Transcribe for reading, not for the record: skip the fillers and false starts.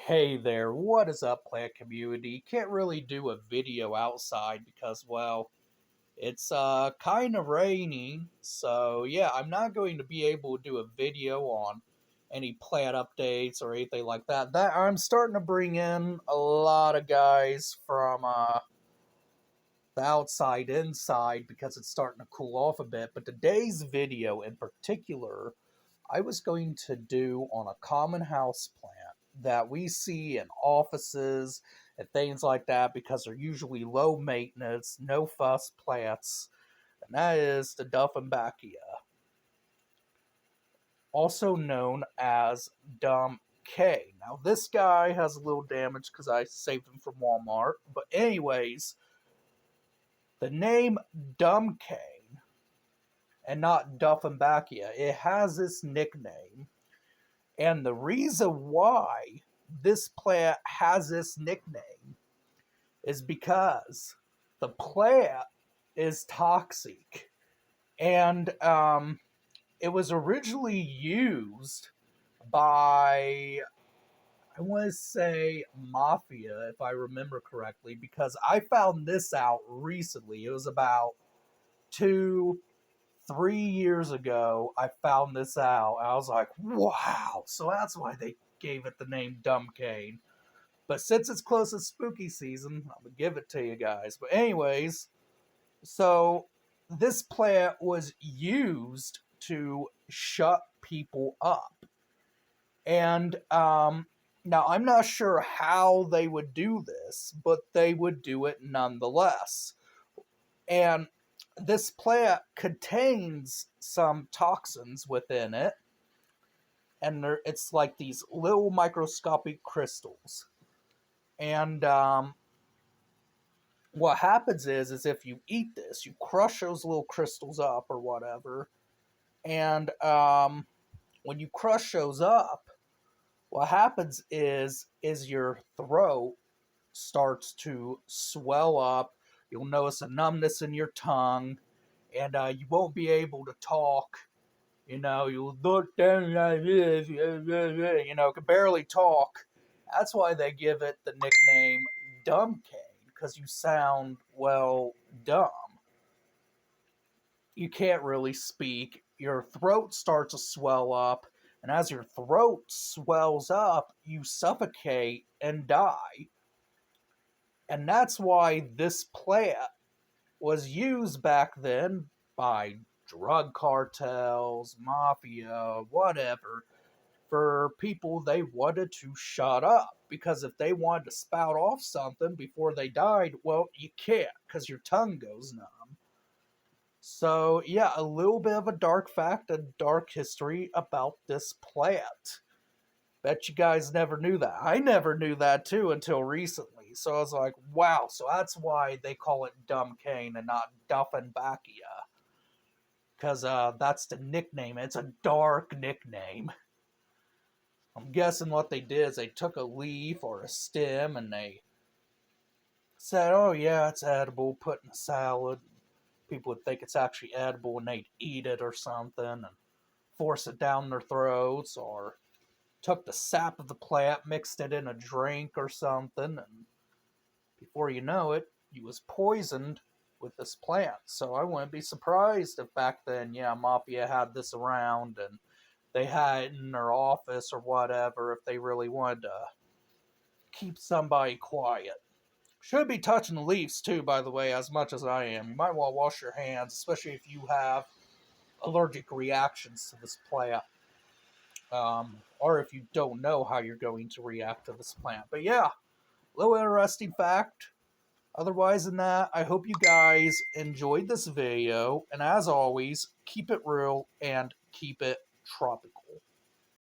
Hey there, what is up, plant community? Can't really do a video outside because, well, it's kind of raining. So, yeah, I'm not going to be able to do a video on any plant updates or anything like that. I'm starting to bring in a lot of guys from the outside inside because it's starting to cool off a bit. But today's video in particular, I was going to do on a common house plant that we see in offices and things like that because they're usually low maintenance, no fuss plants, and that is the Dieffenbachia, also known as Dumb K. Now, this guy has a little damage because I saved him from Walmart, but anyways, the name Dumb K and not Dieffenbachia, it has this nickname. And the reason why this plant has this nickname is because the plant is toxic. And it was originally used by, I want to say, Mafia, if I remember correctly, because I found this out recently. It was about 3 years ago, I found this out. I was like, wow. So that's why they gave it the name Dumb Cane. But since it's close to spooky season, I'm going to give it to you guys. But anyways, so this plant was used to shut people up. And now I'm not sure how they would do this, but they would do it nonetheless. And this plant contains some toxins within it, and it's like these little microscopic crystals. And what happens is if you eat this, you crush those little crystals up or whatever, and when you crush those up, what happens is your throat starts to swell up. You'll notice a numbness in your tongue, and you won't be able to talk. You'll look down like this, can barely talk. That's why they give it the nickname Dumb Cane, because you sound, well, dumb. You can't really speak. Your throat starts to swell up, and as your throat swells up, you suffocate and die. And that's why this plant was used back then by drug cartels, mafia, whatever, for people they wanted to shut up. Because if they wanted to spout off something before they died, well, you can't because your tongue goes numb. So, yeah, a little bit of a dark fact, a dark history about this plant. Bet you guys never knew that. I never knew that too until recently. So I was like, wow, so that's why they call it Dumb Cane and not Dieffenbachia. Because that's the nickname. It's a dark nickname. I'm guessing what they did is they took a leaf or a stem and they said, oh yeah, it's edible, put in a salad. People would think it's actually edible and they'd eat it or something and force it down their throats, or took the sap of the plant, mixed it in a drink or something, and before you know it, you was poisoned with this plant. So I wouldn't be surprised if back then, yeah, Mafia had this around and they had it in their office or whatever if they really wanted to keep somebody quiet. Should be touching the leaves too, by the way, as much as I am. You might want to wash your hands, especially if you have allergic reactions to this plant. Or if you don't know how you're going to react to this plant. But yeah, little interesting fact. Otherwise than that, I hope you guys enjoyed this video. And as always, keep it real and keep it tropical.